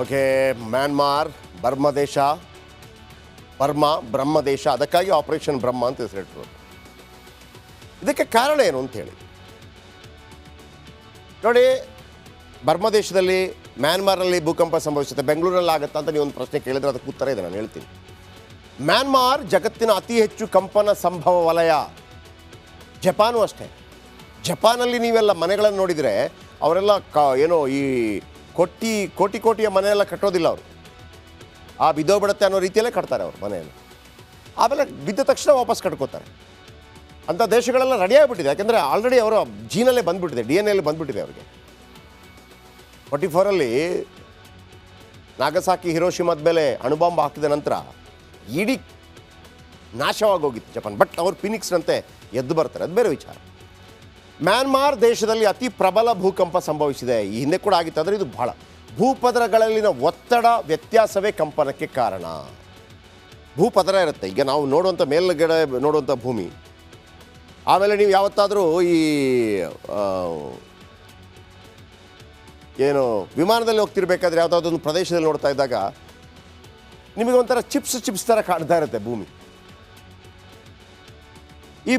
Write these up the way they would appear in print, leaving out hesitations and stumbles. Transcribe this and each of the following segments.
Okay, Myanmar, Burma ದೇಶ, Burma ಬ್ರಹ್ಮ ದೇಶ, ಅದಕ್ಕಾಗಿ ಆಪರೇಷನ್ ಬ್ರಹ್ಮ ಅಂತ ಹೆಸರಿಟ್ಟರು. ಇದಕ್ಕೆ ಕಾರಣ ಏನು ಅಂತೇಳಿ ನೋಡಿ. ಬರ್ಮ ದೇಶದಲ್ಲಿ, ಮ್ಯಾನ್ಮಾರಲ್ಲಿ ಭೂಕಂಪ ಸಂಭವಿಸುತ್ತೆ, ಬೆಂಗಳೂರಲ್ಲಿ ಆಗುತ್ತಾ ಅಂತ ನೀವು ಒಂದು ಪ್ರಶ್ನೆ ಕೇಳಿದ್ರೆ ಅದಕ್ಕೆ ಉತ್ತರ ಇದೆ, ನಾನು ಹೇಳ್ತೀನಿ. ಮ್ಯಾನ್ಮಾರ್ ಜಗತ್ತಿನ ಅತಿ ಹೆಚ್ಚು ಕಂಪನ ಸಂಭವ ವಲಯ. ಜಪಾನು ಅಷ್ಟೇ. ಜಪಾನಲ್ಲಿ ನೀವೆಲ್ಲ ಮನೆಗಳನ್ನು ನೋಡಿದರೆ ಅವರೆಲ್ಲ ಏನೋ ಈ ಕೋಟಿಯ ಮನೆಯೆಲ್ಲ ಕಟ್ಟೋದಿಲ್ಲ ಅವರು. ಆ ಬಿದ್ದೋಗ್ಬಿಡುತ್ತೆ ಅನ್ನೋ ರೀತಿಯಲ್ಲೇ ಕಟ್ತಾರೆ ಅವರು ಮನೆಯನ್ನು. ಆಮೇಲೆ ಬಿದ್ದ ತಕ್ಷಣ ವಾಪಸ್ ಕಟ್ಕೋತಾರೆ. ಅಂಥ ದೇಶಗಳೆಲ್ಲ ರೆಡಿ ಆಗಿಬಿಟ್ಟಿದೆ, ಯಾಕೆಂದರೆ ಆಲ್ರೆಡಿ ಅವರ ಜೀನಲ್ಲೇ ಬಂದುಬಿಟ್ಟಿದೆ, DNA ಬಂದುಬಿಟ್ಟಿದೆ ಅವರಿಗೆ. 44ರಲ್ಲಿ ನಾಗಸಾಕಿ ಹಿರೋಶಿಮಾದ ಮೇಲೆ ಅಣುಬಾಂಬ್ ಹಾಕಿದ ನಂತರ ಇಡೀ ನಾಶವಾಗೋಗಿತ್ತು ಜಪಾನ್. ಬಟ್ ಅವರು ಫಿನಿಕ್ಸ್ನಂತೆ ಎದ್ದು ಬರ್ತಾರೆ, ಅದು ಬೇರೆ ವಿಚಾರ. ಮ್ಯಾನ್ಮಾರ್ ದೇಶದಲ್ಲಿ ಅತಿ ಪ್ರಬಲ ಭೂಕಂಪ ಸಂಭವಿಸಿದೆ. ಈ ಹಿಂದೆ ಕೂಡ ಆಗಿತ್ತು, ಆದರೆ ಇದು ಬಹಳ ಭೂಪದರಗಳಲ್ಲಿನ ಒತ್ತಡ ವ್ಯತ್ಯಾಸವೇ ಕಂಪನಕ್ಕೆ ಕಾರಣ. ಭೂಪದರ ಇರುತ್ತೆ, ಈಗ ನಾವು ನೋಡುವಂಥ ಮೇಲ್ಗಡೆ ನೋಡುವಂಥ ಭೂಮಿ, ಆಮೇಲೆ ನೀವು ಯಾವತ್ತಾದರೂ ಈ ಏನು ವಿಮಾನದಲ್ಲಿ ಹೋಗ್ತಿರ್ಬೇಕಾದ್ರೆ ಯಾವುದಾದ್ರೊಂದು ಪ್ರದೇಶದಲ್ಲಿ ನೋಡ್ತಾ ಇದ್ದಾಗ ನಿಮಗೆ ಒಂಥರ ಚಿಪ್ಸ್ ಥರ ಕಾಣ್ತಾ ಇರುತ್ತೆ ಭೂಮಿ. ಈ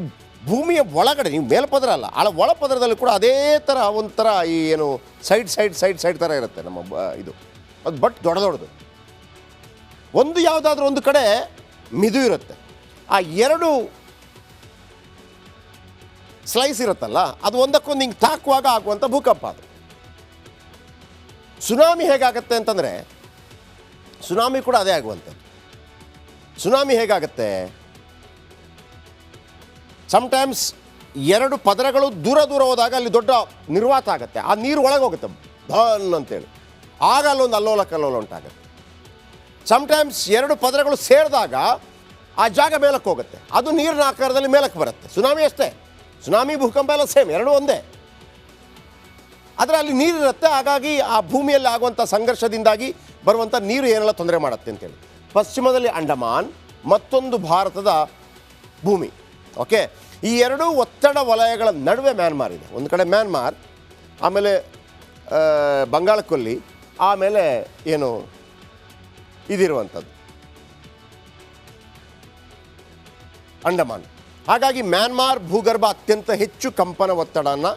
ಭೂಮಿಯ ಒಳಗಡೆ ನೀವು ಮೇಲ್ಪದರ ಅಲ್ಲ, ಒಳಪದರದಲ್ಲಿ ಕೂಡ ಅದೇ ಥರ ಒಂಥರ ಈ ಏನು ಸೈಡ್ ಥರ ಇರುತ್ತೆ ನಮ್ಮ ಇದು. ಅದು ಬಟ್ ದೊಡ್ಡದು ಒಂದು ಯಾವುದಾದ್ರೂ ಒಂದು ಕಡೆ ಮಿದು ಇರುತ್ತೆ. ಆ ಎರಡು ಸ್ಲೈಸ್ ಇರುತ್ತಲ್ಲ, ಅದು ಒಂದಕ್ಕೊಂದು ಹಿಂಗೆ ತಾಕುವಾಗ ಆಗುವಂಥ ಭೂಕಂಪ ಅದು. ಸುನಾಮಿ ಹೇಗಾಗತ್ತೆ ಅಂತಂದರೆ, ಸುನಾಮಿ ಕೂಡ ಅದೇ ಆಗುವಂಥದ್ದು. ಸುನಾಮಿ ಹೇಗಾಗತ್ತೆ, ಸಮ್ಟೈಮ್ಸ್ ಎರಡು ಪದರಗಳು ದೂರ ಹೋದಾಗ ಅಲ್ಲಿ ದೊಡ್ಡ ನಿರ್ವಾತ ಆಗುತ್ತೆ, ಆ ನೀರು ಒಳಗೆ ಹೋಗುತ್ತೆ ಧನ್ ಅಂತೇಳಿ, ಆಗ ಅಲ್ಲೊಂದು ಅಲ್ಲೋಲ ಕಲ್ಲೋಲ ಉಂಟಾಗುತ್ತೆ. ಸಮ್ಟೈಮ್ಸ್ ಎರಡು ಪದರಗಳು ಸೇರಿದಾಗ ಆ ಜಾಗ ಮೇಲಕ್ಕೆ ಹೋಗುತ್ತೆ, ಅದು ನೀರಿನ ಆಕಾರದಲ್ಲಿ ಮೇಲಕ್ಕೆ ಬರುತ್ತೆ. ಸುನಾಮಿ ಅಷ್ಟೇ, ಸುನಾಮಿ ಭೂಕಂಪ ಎಲ್ಲ ಸೇಮ್, ಎರಡೂ ಒಂದೇ. ಆದರೆ ಅಲ್ಲಿ ನೀರಿರುತ್ತೆ, ಹಾಗಾಗಿ ಆ ಭೂಮಿಯಲ್ಲಿ ಆಗುವಂಥ ಸಂಘರ್ಷದಿಂದಾಗಿ ಬರುವಂಥ ನೀರು ಏನೆಲ್ಲ ತೊಂದರೆ ಮಾಡುತ್ತೆ ಅಂತೇಳಿ. ಪಶ್ಚಿಮದಲ್ಲಿ ಅಂಡಮಾನ್, ಮತ್ತೊಂದು ಭಾರತದ ಭೂಮಿ. ಓಕೆ, ಈ ಎರಡೂ ಒತ್ತಡ ವಲಯಗಳ ನಡುವೆ ಮ್ಯಾನ್ಮಾರ್ ಇದೆ. ಒಂದು ಕಡೆ ಮ್ಯಾನ್ಮಾರ್, ಆಮೇಲೆ ಬಂಗಾಳಕೊಲ್ಲಿ, ಆಮೇಲೆ ಏನು ಇದಿರುವಂಥದ್ದು ಅಂಡಮಾನ್. ಹಾಗಾಗಿ ಮ್ಯಾನ್ಮಾರ್ ಭೂಗರ್ಭ ಅತ್ಯಂತ ಹೆಚ್ಚು ಕಂಪನ ಒತ್ತಡನ,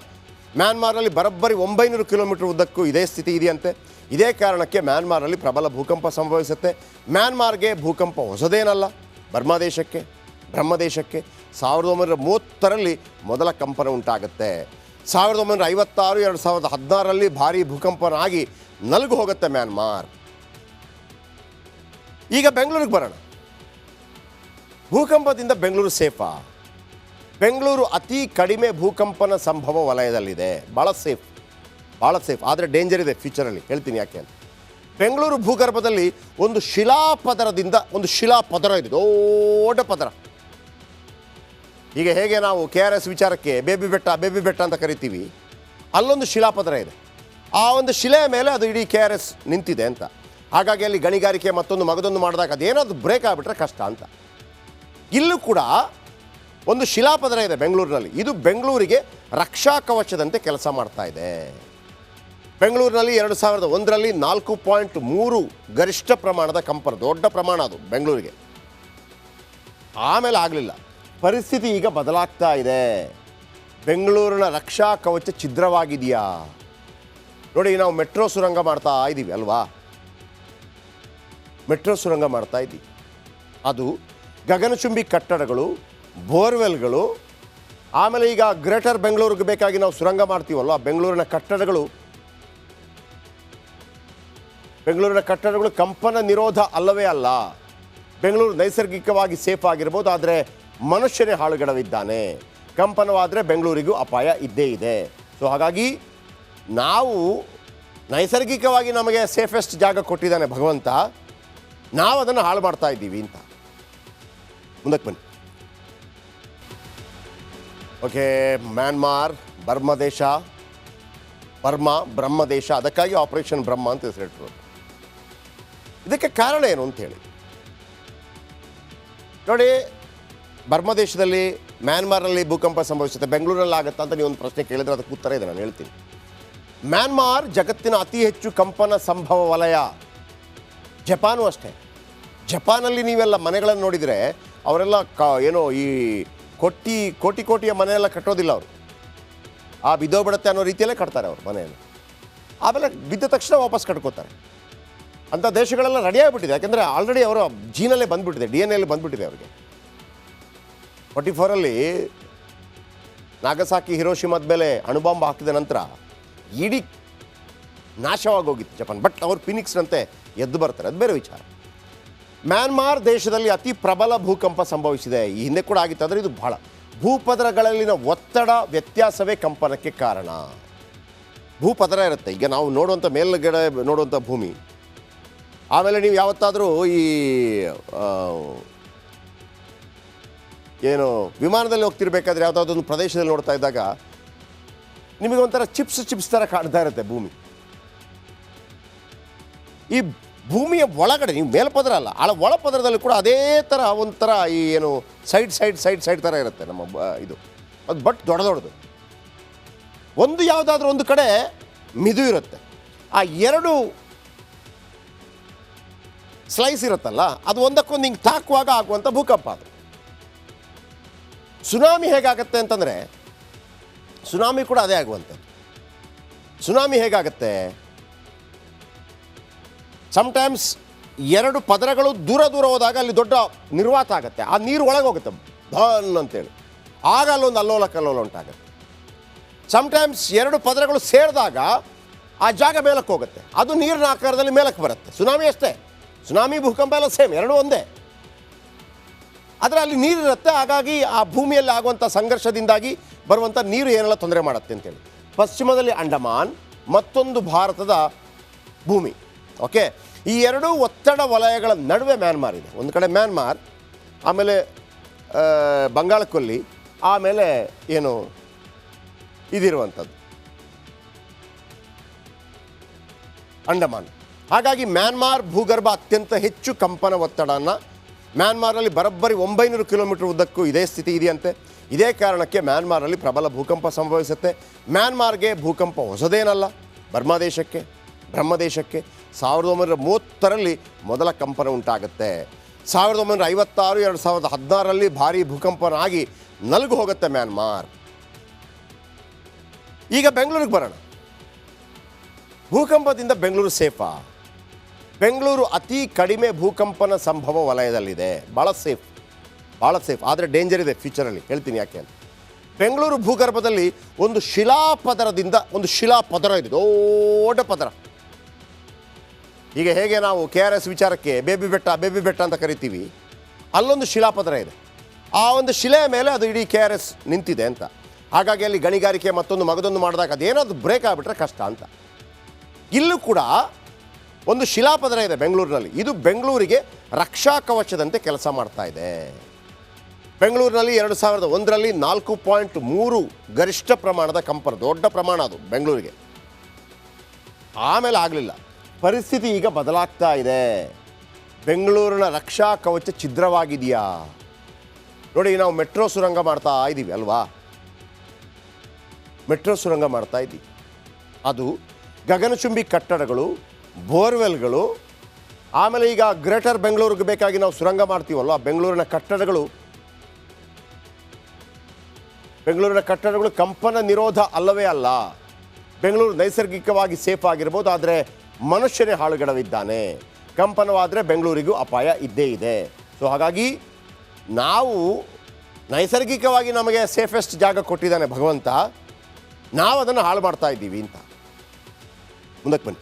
ಮ್ಯಾನ್ಮಾರಲ್ಲಿ ಬರೋಬ್ಬರಿ 900 ಕಿಲೋಮೀಟರ್ ಉದ್ದಕ್ಕೂ ಇದೇ ಸ್ಥಿತಿ ಇದೆಯಂತೆ. ಇದೇ ಕಾರಣಕ್ಕೆ ಮ್ಯಾನ್ಮಾರಲ್ಲಿ ಪ್ರಬಲ ಭೂಕಂಪ ಸಂಭವಿಸುತ್ತೆ. ಮ್ಯಾನ್ಮಾರ್ಗೆ ಭೂಕಂಪ ಹೊಸದೇನಲ್ಲ, ಬರ್ಮಾ ದೇಶಕ್ಕೆ, ಬ್ರಹ್ಮ ದೇಶಕ್ಕೆ 1930ರಲ್ಲಿ ಮೊದಲ ಕಂಪನ ಉಂಟಾಗುತ್ತೆ. 1956, 2016ರಲ್ಲಿ ಭಾರೀ ಭೂಕಂಪನ ಆಗಿ ನಲುಗು ಹೋಗುತ್ತೆ ಮ್ಯಾನ್ಮಾರ್. ಈಗ ಬೆಂಗಳೂರಿಗೆ ಬರೋಣ. ಭೂಕಂಪದಿಂದ ಬೆಂಗಳೂರು ಸೇಫಾ? ಬೆಂಗಳೂರು ಅತಿ ಕಡಿಮೆ ಭೂಕಂಪನ ಸಂಭವ ವಲಯದಲ್ಲಿದೆ, ಭಾಳ ಸೇಫ್. ಆದರೆ ಡೇಂಜರ್ ಇದೆ ಫ್ಯೂಚರಲ್ಲಿ, ಹೇಳ್ತೀನಿ ಯಾಕೆ ಅಂತ. ಬೆಂಗಳೂರು ಭೂಗರ್ಭದಲ್ಲಿ ಒಂದು ಒಂದು ಶಿಲಾಪದರ ಇದೆ, ದೊಡ್ಡ ಪದರ. ಈಗ ಹೇಗೆ ನಾವು KRS ವಿಚಾರಕ್ಕೆ ಬೇಬಿ ಬೆಟ್ಟ ಅಂತ ಕರಿತೀವಿ, ಅಲ್ಲೊಂದು ಶಿಲಾಪದರ ಇದೆ. ಆ ಒಂದು ಶಿಲೆಯ ಮೇಲೆ ಅದು ಇಡೀ KRS ನಿಂತಿದೆ ಅಂತ. ಹಾಗಾಗಿ ಅಲ್ಲಿ ಗಣಿಗಾರಿಕೆ ಮಗದೊಂದು ಮಾಡಿದಾಗ ಅದೇನಾದ್ರು ಬ್ರೇಕ್ ಆಗಿಬಿಟ್ರೆ ಕಷ್ಟ ಅಂತ. ಇಲ್ಲೂ ಕೂಡ ಒಂದು ಶಿಲಾಪದರ ಇದೆ ಬೆಂಗಳೂರಿನಲ್ಲಿ. ಇದು ಬೆಂಗಳೂರಿಗೆ ರಕ್ಷಾ ಕವಚದಂತೆ ಕೆಲಸ ಮಾಡ್ತಾ ಇದೆ. ಬೆಂಗಳೂರಿನಲ್ಲಿ 2001ರಲ್ಲಿ 4.3 ಗರಿಷ್ಠ ಪ್ರಮಾಣದ ಕಂಪನ, ದೊಡ್ಡ ಪ್ರಮಾಣ ಅದು ಬೆಂಗಳೂರಿಗೆ. ಆಮೇಲೆ ಆಗಲಿಲ್ಲ. ಪರಿಸ್ಥಿತಿ ಈಗ ಬದಲಾಗ್ತಾ ಇದೆ. ಬೆಂಗಳೂರಿನ ರಕ್ಷಾ ಕವಚ ಛಿದ್ರವಾಗಿದೆಯಾ ನೋಡಿ. ನಾವು ಮೆಟ್ರೋ ಸುರಂಗ ಮಾಡ್ತಾ ಇದ್ದೀವಿ ಅಲ್ವಾ, ಮೆಟ್ರೋ ಸುರಂಗ ಮಾಡ್ತಾ ಇದ್ದೀವಿ. ಅದು ಗಗನಚುಂಬಿ ಕಟ್ಟಡಗಳು, ಬೋರ್ವೆಲ್ಗಳು, ಆಮೇಲೆ ಈಗ ಗ್ರೇಟರ್ ಬೆಂಗಳೂರಿಗೆ ಬೇಕಾಗಿ ನಾವು ಸುರಂಗ ಮಾಡ್ತೀವಲ್ವ, ಬೆಂಗಳೂರಿನ ಕಟ್ಟಡಗಳು ಕಂಪನ ನಿರೋಧ ಅಲ್ಲವೇ ಅಲ್ಲ. ಬೆಂಗಳೂರು ನೈಸರ್ಗಿಕವಾಗಿ ಸೇಫ್ ಆಗಿರ್ಬೋದು, ಆದರೆ ಮನುಷ್ಯನೇ ಹಾಳುಗೆಡವಿದ್ದಾನೆ. ಕಂಪನವಾದರೆ ಬೆಂಗಳೂರಿಗೂ ಅಪಾಯ ಇದ್ದೇ ಇದೆ. ಸೊ ಹಾಗಾಗಿ ನಾವು ನೈಸರ್ಗಿಕವಾಗಿ ನಮಗೆ ಸೇಫೆಸ್ಟ್ ಜಾಗ ಕೊಟ್ಟಿದ್ದಾನೆ ಭಗವಂತ, ನಾವು ಅದನ್ನು ಹಾಳು ಮಾಡ್ತಾ ಇದ್ದೀವಿ ಅಂತ. ಮುಂದಕ್ಕೆ ಬನ್ನಿ. ಓಕೆ, ಮ್ಯಾನ್ಮಾರ್, ಬರ್ಮ ದೇಶ, ಬರ್ಮಾ ಬ್ರಹ್ಮ ದೇಶ, ಅದಕ್ಕಾಗಿ ಆಪರೇಷನ್ ಬ್ರಹ್ಮ ಅಂತ ಹೆಸರಿಟ್ಟರು. ಇದಕ್ಕೆ ಕಾರಣ ಏನು ಅಂತೇಳಿ ನೋಡಿ. ಬರ್ಮ ದೇಶದಲ್ಲಿ, ಮ್ಯಾನ್ಮಾರಲ್ಲಿ ಭೂಕಂಪ ಸಂಭವಿಸುತ್ತೆ, ಬೆಂಗಳೂರಲ್ಲಿ ಆಗುತ್ತಾ ಅಂತ ನೀವು ಒಂದು ಪ್ರಶ್ನೆ ಕೇಳಿದ್ರೆ ಅದಕ್ಕೆ ಉತ್ತರ ಇದೆ, ನಾನು ಹೇಳ್ತೀನಿ. ಮ್ಯಾನ್ಮಾರ್ ಜಗತ್ತಿನ ಅತಿ ಹೆಚ್ಚು ಕಂಪನ ಸಂಭವ ವಲಯ. ಜಪಾನು ಅಷ್ಟೇ. ಜಪಾನಲ್ಲಿ ನೀವೆಲ್ಲ ಮನೆಗಳನ್ನು ನೋಡಿದರೆ ಅವರೆಲ್ಲ ಏನೋ ಈ ಕೋಟಿಯ ಮನೆಯೆಲ್ಲ ಕಟ್ಟೋದಿಲ್ಲ ಅವರು. ಆ ಬಿದ್ದೋಗ್ಬಿಡುತ್ತೆ ಅನ್ನೋ ರೀತಿಯಲ್ಲೇ ಕಟ್ತಾರೆ ಅವರು ಮನೆಯನ್ನು. ಆಮೇಲೆ ಬಿದ್ದ ತಕ್ಷಣ ವಾಪಸ್ ಕಟ್ಕೋತಾರೆ. ಅಂಥ ದೇಶಗಳೆಲ್ಲ ರೆಡಿ ಆಗಿಬಿಟ್ಟಿದೆ. ಯಾಕೆಂದರೆ ಆಲ್ರೆಡಿ ಅವರ ಜೀನಲ್ಲೇ ಬಂದುಬಿಟ್ಟಿದೆ, DNA ಬಂದುಬಿಟ್ಟಿದೆ ಅವರಿಗೆ. 44ರಲ್ಲಿ ನಾಗಸಾಕಿ ಹಿರೋಶಿಮಾದ ಮೇಲೆ ಅಣುಬಾಂಬ್ ಹಾಕಿದ ನಂತರ ಇಡೀ ನಾಶವಾಗೋಗಿತ್ತು ಜಪಾನ್. ಬಟ್ ಅವರು ಫಿನಿಕ್ಸ್ನಂತೆ ಎದ್ದು ಬರ್ತಾರೆ, ಅದು ಬೇರೆ ವಿಚಾರ. ಮ್ಯಾನ್ಮಾರ್ ದೇಶದಲ್ಲಿ ಅತಿ ಪ್ರಬಲ ಭೂಕಂಪ ಸಂಭವಿಸಿದೆ. ಈ ಹಿಂದೆ ಕೂಡ ಆಗಿತ್ತು, ಆದರೆ ಇದು ಬಹಳ ಭೂಪದರಗಳಲ್ಲಿನ ಒತ್ತಡ ವ್ಯತ್ಯಾಸವೇ ಕಂಪನಕ್ಕೆ ಕಾರಣ. ಭೂಪದರ ಇರುತ್ತೆ, ಈಗ ನಾವು ನೋಡುವಂಥ ಮೇಲ್ಗಡೆ ನೋಡುವಂಥ ಭೂಮಿ. ಆಮೇಲೆ ನೀವು ಯಾವತ್ತಾದರೂ ಈ ಏನು ವಿಮಾನದಲ್ಲಿ ಹೋಗ್ತಿರ್ಬೇಕಾದ್ರೆ ಯಾವುದಾದ್ರೊಂದು ಪ್ರದೇಶದಲ್ಲಿ ನೋಡ್ತಾ ಇದ್ದಾಗ ನಿಮಗೆ ಒಂಥರ ಚಿಪ್ಸ್ ಥರ ಕಾಣ್ತಾ ಇರುತ್ತೆ ಭೂಮಿ. ಈ ಭೂಮಿಯ ಒಳಗಡೆ ನೀವು ಮೇಲ್ಪದರ ಅಲ್ಲ, ಒಳಪದರದಲ್ಲಿ ಕೂಡ ಅದೇ ಥರ ಒಂಥರ ಈ ಏನು ಸೈಡ್ ಥರ ಇರುತ್ತೆ ನಮ್ಮ ಇದು. ಅದು ಬಟ್ ದೊಡ್ಡದು ಒಂದು ಯಾವುದಾದ್ರೂ ಒಂದು ಕಡೆ ಮಿದು ಇರುತ್ತೆ. ಆ ಎರಡು ಸ್ಲೈಸ್ ಇರುತ್ತಲ್ಲ, ಅದು ಒಂದಕ್ಕೊಂದು ಹಿಂಗೆ ತಾಕುವಾಗ ಆಗುವಂಥ ಭೂಕಂಪ ಅದು. ಸುನಾಮಿ ಹೇಗಾಗತ್ತೆ ಅಂತಂದರೆ ಸುನಾಮಿ ಕೂಡ ಅದೇ ಆಗುವಂಥದ್ದು. ಸುನಾಮಿ ಹೇಗಾಗತ್ತೆ, ಸಮ್ಟೈಮ್ಸ್ ಎರಡು ಪದರಗಳು ದೂರ ಹೋದಾಗ ಅಲ್ಲಿ ದೊಡ್ಡ ನಿರ್ವಾತ ಆಗುತ್ತೆ, ಆ ನೀರು ಒಳಗೆ ಹೋಗುತ್ತೆ ಧನ್ ಅಂತೇಳಿ, ಆಗ ಅಲ್ಲೊಂದು ಅಲ್ಲೋಲ ಕಲ್ಲೋಲ ಉಂಟಾಗುತ್ತೆ. ಸಮ್ಟೈಮ್ಸ್ ಎರಡು ಪದರಗಳು ಸೇರಿದಾಗ ಆ ಜಾಗ ಮೇಲಕ್ಕೆ ಹೋಗುತ್ತೆ, ಅದು ನೀರಿನ ಆಕಾರದಲ್ಲಿ ಮೇಲಕ್ಕೆ ಬರುತ್ತೆ. ಸುನಾಮಿ ಅಷ್ಟೇ, ಸುನಾಮಿ ಭೂಕಂಪ ಎಲ್ಲ ಸೇಮ್, ಎರಡೂ ಒಂದೇ. ಆದರೆ ಅಲ್ಲಿ ನೀರಿರುತ್ತೆ, ಹಾಗಾಗಿ ಆ ಭೂಮಿಯಲ್ಲಿ ಆಗುವಂಥ ಸಂಘರ್ಷದಿಂದಾಗಿ ಬರುವಂಥ ನೀರು ಏನೆಲ್ಲ ತೊಂದರೆ ಮಾಡುತ್ತೆ ಅಂತೇಳಿ. ಪಶ್ಚಿಮದಲ್ಲಿ ಅಂಡಮಾನ್, ಮತ್ತೊಂದು ಭಾರತದ ಭೂಮಿ. ಓಕೆ, ಈ ಎರಡೂ ಒತ್ತಡ ವಲಯಗಳ ನಡುವೆ ಮ್ಯಾನ್ಮಾರ್ ಇದೆ. ಒಂದು ಕಡೆ ಮ್ಯಾನ್ಮಾರ್, ಆಮೇಲೆ ಬಂಗಾಳಕೊಲ್ಲಿ, ಆಮೇಲೆ ಏನು ಇದಿರುವಂಥದ್ದು ಅಂಡಮಾನ್. ಹಾಗಾಗಿ ಮ್ಯಾನ್ಮಾರ್ ಭೂಗರ್ಭ ಅತ್ಯಂತ ಹೆಚ್ಚು ಕಂಪನ ಒತ್ತಡನ, ಮ್ಯಾನ್ಮಾರಲ್ಲಿ ಬರೋಬ್ಬರಿ 900 ಕಿಲೋಮೀಟರ್ ಉದ್ದಕ್ಕೂ ಇದೇ ಸ್ಥಿತಿ ಇದೆಯಂತೆ. ಇದೇ ಕಾರಣಕ್ಕೆ ಮ್ಯಾನ್ಮಾರಲ್ಲಿ ಪ್ರಬಲ ಭೂಕಂಪ ಸಂಭವಿಸುತ್ತೆ. ಮ್ಯಾನ್ಮಾರ್ಗೆ ಭೂಕಂಪ ಹೊಸದೇನಲ್ಲ, ಬ್ರಹ್ಮದೇಶಕ್ಕೆ 1930ರಲ್ಲಿ ಮೊದಲ ಕಂಪನ ಉಂಟಾಗುತ್ತೆ. 1956 2016ರಲ್ಲಿ ಭಾರೀ ಭೂಕಂಪನ ಆಗಿ ನಲುಗು ಹೋಗುತ್ತೆ ಮ್ಯಾನ್ಮಾರ್. ಈಗ ಬೆಂಗಳೂರಿಗೆ ಬರೋಣ. ಭೂಕಂಪದಿಂದ ಬೆಂಗಳೂರು ಸೇಫಾ? ಬೆಂಗಳೂರು ಅತಿ ಕಡಿಮೆ ಭೂಕಂಪನ ಸಂಭವ ವಲಯದಲ್ಲಿದೆ. ಭಾಳ ಸೇಫ್, ಆದರೆ ಡೇಂಜರ್ ಇದೆ ಫ್ಯೂಚರಲ್ಲಿ. ಹೇಳ್ತೀನಿ ಯಾಕೆ ಅಂತ. ಬೆಂಗಳೂರು ಭೂಗರ್ಭದಲ್ಲಿ ಒಂದು ಶಿಲಾಪದರ ಇದೆ, ದೊಡ್ಡ ಪದರ. ಈಗ ಹೇಗೆ ನಾವು KRS ವಿಚಾರಕ್ಕೆ ಬೇಬಿ ಬೆಟ್ಟ ಅಂತ ಕರಿತೀವಿ, ಅಲ್ಲೊಂದು ಶಿಲಾಪದರ ಇದೆ. ಆ ಒಂದು ಶಿಲೆಯ ಮೇಲೆ ಅದು ಇಡೀ KRS ನಿಂತಿದೆ ಅಂತ. ಹಾಗಾಗಿ ಅಲ್ಲಿ ಗಣಿಗಾರಿಕೆ ಮಗದೊಂದು ಮಾಡಿದಾಗ ಅದೇನಾದ್ರು ಬ್ರೇಕ್ ಆಗಿಬಿಟ್ರೆ ಕಷ್ಟ ಅಂತ. ಇಲ್ಲೂ ಕೂಡ ಒಂದು ಶಿಲಾಪದರ ಇದೆ ಬೆಂಗಳೂರಿನಲ್ಲಿ. ಇದು ಬೆಂಗಳೂರಿಗೆ ರಕ್ಷಾ ಕವಚದಂತೆ ಕೆಲಸ ಮಾಡ್ತಾ ಇದೆ. ಬೆಂಗಳೂರಿನಲ್ಲಿ 2001ರಲ್ಲಿ 4.3 ಗರಿಷ್ಠ ಪ್ರಮಾಣದ ಕಂಪನ, ದೊಡ್ಡ ಪ್ರಮಾಣ ಅದು ಬೆಂಗಳೂರಿಗೆ. ಆಮೇಲೆ ಆಗಲಿಲ್ಲ. ಪರಿಸ್ಥಿತಿ ಈಗ ಬದಲಾಗ್ತಾ ಇದೆ. ಬೆಂಗಳೂರಿನ ರಕ್ಷಾ ಕವಚ ಛಿದ್ರವಾಗಿದೆಯಾ ನೋಡಿ. ನಾವು ಮೆಟ್ರೋ ಸುರಂಗ ಮಾಡ್ತಾ ಇದ್ದೀವಿ ಅಲ್ವಾ, ಮೆಟ್ರೋ ಸುರಂಗ ಮಾಡ್ತಾ ಇದ್ದೀವಿ. ಅದು ಗಗನಚುಂಬಿ ಕಟ್ಟಡಗಳು, ಬೋರ್ವೆಲ್ಗಳು, ಆಮೇಲೆ ಈಗ ಗ್ರೇಟರ್ ಬೆಂಗಳೂರಿಗೆ ಬೇಕಾಗಿ ನಾವು ಸುರಂಗ ಮಾಡ್ತೀವಲ್ವ, ಬೆಂಗಳೂರಿನ ಕಟ್ಟಡಗಳು ಕಂಪನ ನಿರೋಧ ಅಲ್ಲವೇ ಅಲ್ಲ. ಬೆಂಗಳೂರು ನೈಸರ್ಗಿಕವಾಗಿ ಸೇಫ್ ಆಗಿರ್ಬೋದು, ಆದರೆ ಮನುಷ್ಯನೇ ಹಾಳುಗೆಡವಿದ್ದಾನೆ. ಕಂಪನವಾದರೆ ಬೆಂಗಳೂರಿಗೂ ಅಪಾಯ ಇದ್ದೇ ಇದೆ. ಸೊ ಹಾಗಾಗಿ ನಾವು ನೈಸರ್ಗಿಕವಾಗಿ ನಮಗೆ ಸೇಫೆಸ್ಟ್ ಜಾಗ ಕೊಟ್ಟಿದ್ದಾನೆ ಭಗವಂತ, ನಾವು ಅದನ್ನು ಹಾಳು ಮಾಡ್ತಾ ಇದ್ದೀವಿ ಅಂತ. ಮುಂದಕ್ಕೆ ಬನ್ನಿ.